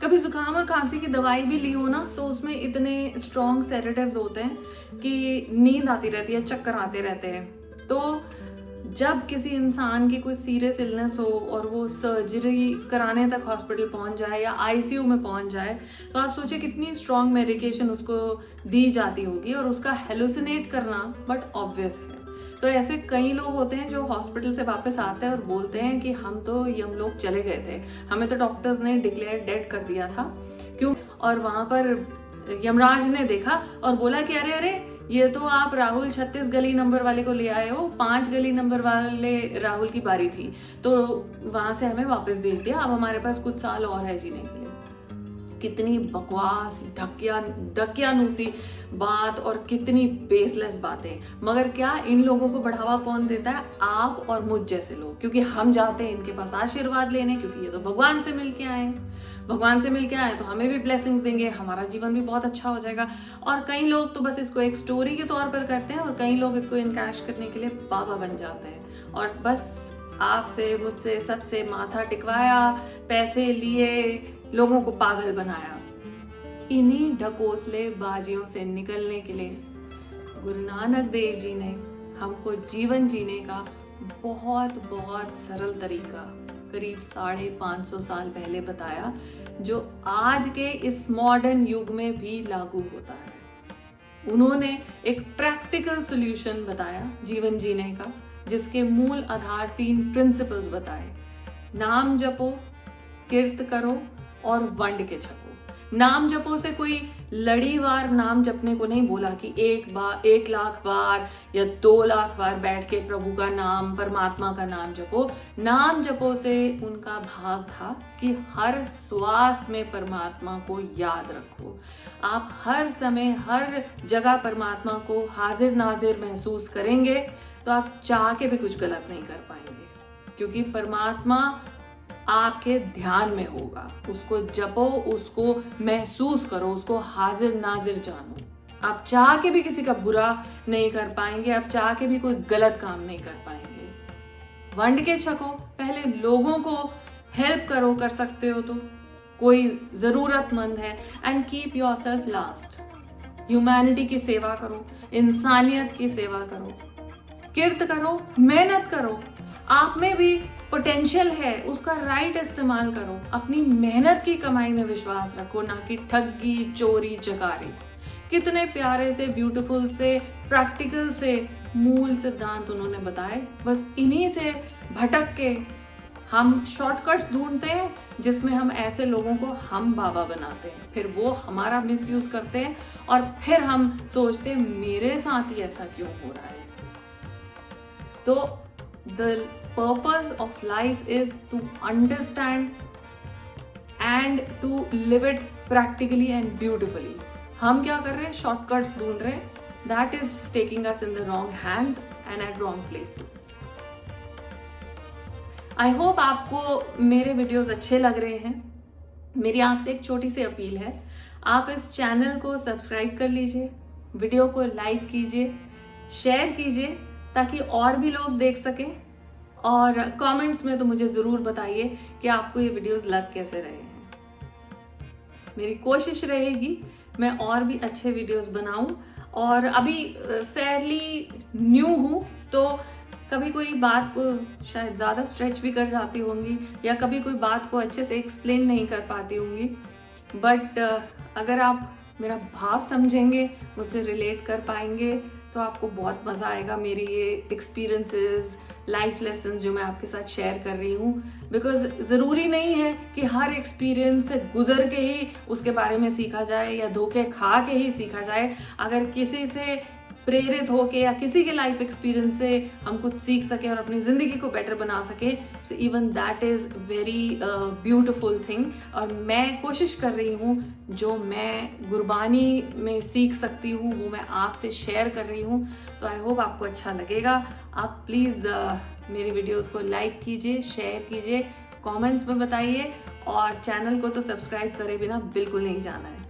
कभी जुकाम और खांसी की दवाई भी ली हो ना, तो उसमें इतने स्ट्रॉन्ग सेडेटिव्स होते हैं कि नींद आती रहती है, चक्कर आते रहते हैं। तो जब किसी इंसान की कोई सीरियस इलनेस हो और वो सर्जरी कराने तक हॉस्पिटल पहुंच जाए या आईसीयू में पहुंच जाए, तो आप सोचिए कितनी स्ट्रॉन्ग मेडिकेशन उसको दी जाती होगी और उसका हेलुसिनेट करना बट ऑब्वियस है। तो ऐसे कई लोग होते हैं जो हॉस्पिटल से वापस आते हैं और बोलते हैं कि हम तो यमलोक चले गए थे, हमें तो डॉक्टर्स ने डिक्लेयर डेड कर दिया था। क्यों? और वहां पर यमराज ने देखा और बोला कि अरे अरे, ये तो आप राहुल 36 गली नंबर वाले को ले आए हो, 5 गली नंबर वाले राहुल की बारी थी, तो वहां से हमें वापस भेज दिया, अब हमारे पास कुछ साल और है जीने के लिए। कितनी बकवास ढकियानुसी बात और कितनी बेसलेस बातें। मगर क्या इन लोगों को बढ़ावा कौन देता है? आप और मुझ जैसे लोग, क्योंकि हम जाते हैं इनके पास आशीर्वाद लेने, क्योंकि ये तो भगवान से मिल के आए, भगवान से मिल के आए तो हमें भी ब्लेसिंग्स देंगे, हमारा जीवन भी बहुत अच्छा हो जाएगा। और कई लोग तो बस इसको एक स्टोरी के तौर पर करते हैं और कई लोग इसको इनकैश करने के लिए बाबा बन जाते हैं और बस आपसे मुझसे सबसे माथा टिकवाया, पैसे लिए, लोगों को पागल बनाया। इन्हीं ढकोसले बाजियों से निकलने के लिए गुरु नानक देव जी ने हमको जीवन जीने का बहुत बहुत सरल तरीका करीब 550 साल पहले बताया, जो आज के इस मॉडर्न युग में भी लागू होता है। उन्होंने एक प्रैक्टिकल सॉल्यूशन बताया जीवन जीने का, जिसके मूल आधार 3 प्रिंसिपल्स बताए। नाम जपो, किर्त करो और वंड के छको। नाम जपो से कोई लड़ीवार नाम जपने को नहीं बोला कि 1 लाख बार या 2 लाख बार बैठ के प्रभु का नाम, परमात्मा का नाम जपो। नाम जपो से उनका भाव था कि हर श्वास में परमात्मा को याद रखो। आप हर समय हर जगह परमात्मा को हाजिर नाजिर महसूस करेंगे तो आप चाह के भी कुछ गलत नहीं कर पाएंगे, क्योंकि परमात्मा आपके ध्यान में होगा। उसको जपो, उसको महसूस करो, उसको हाजिर नाजिर जानो। आप चाह के भी किसी का बुरा नहीं कर पाएंगे, आप चाह के भी कोई गलत काम नहीं कर पाएंगे। वंड के छको, पहले लोगों को हेल्प करो, कर सकते हो तो, कोई जरूरतमंद है, and keep yourself last. Humanity की सेवा करो, इंसानियत की सेवा करो, किर्त करो, मेहनत करो। आप में भी पोटेंशियल है, उसका राइट इस्तेमाल करो। अपनी मेहनत की कमाई में विश्वास रखो, ना कि ठगी, चोरी, चकारी। कितने प्यारे से, ब्यूटीफुल से, प्रैक्टिकल से मूल सिद्धांत उन्होंने बताए। बस इन्हीं से भटक के हम शॉर्टकट्स ढूंढते हैं, जिसमें हम ऐसे लोगों को हम बाबा बनाते हैं, फिर वो हमारा मिसयूज करते हैं और फिर हम सोचते हैं मेरे साथ ही ऐसा क्यों हो रहा है। तो the purpose of life is to understand and to live it practically and beautifully. हम क्या कर रहे हैं? शॉर्टकट्स ढूंढ रहे हैं। That is taking us in the wrong hands and at wrong places. I hope आपको मेरे वीडियोस अच्छे लग रहे हैं। मेरी आपसे एक छोटी सी अपील है, आप इस चैनल को सब्सक्राइब कर लीजिए, वीडियो को लाइक कीजिए, शेयर कीजिए, ताकि और भी लोग देख सकें। और कमेंट्स में तो मुझे ज़रूर बताइए कि आपको ये वीडियोस लग कैसे रहे हैं। मेरी कोशिश रहेगी मैं और भी अच्छे वीडियोस बनाऊं। और अभी फेयरली न्यू हूँ, तो कभी कोई बात को शायद ज़्यादा स्ट्रेच भी कर जाती होंगी या कभी कोई बात को अच्छे से एक्सप्लेन नहीं कर पाती होंगी। बट अगर आप मेरा भाव समझेंगे, मुझसे रिलेट कर पाएंगे, तो आपको बहुत मज़ा आएगा मेरी ये एक्सपीरियंसेस, लाइफ लेसन्स जो मैं आपके साथ शेयर कर रही हूँ। बिकॉज ज़रूरी नहीं है कि हर एक्सपीरियंस से गुजर के ही उसके बारे में सीखा जाए या धोखे खा के ही सीखा जाए। अगर किसी से प्रेरित होके या किसी के लाइफ एक्सपीरियंस से हम कुछ सीख सके और अपनी ज़िंदगी को बेटर बना सके, so even that is very beautiful thing. और मैं कोशिश कर रही हूँ, जो मैं गुरबानी में सीख सकती हूँ वो मैं आपसे शेयर कर रही हूँ। तो आई होप आपको अच्छा लगेगा। आप प्लीज़ मेरी वीडियोज़ को लाइक कीजिए, शेयर कीजिए, कमेंट्स में बताइए, और चैनल को तो सब्सक्राइब करे बिना बिल्कुल नहीं जाना है।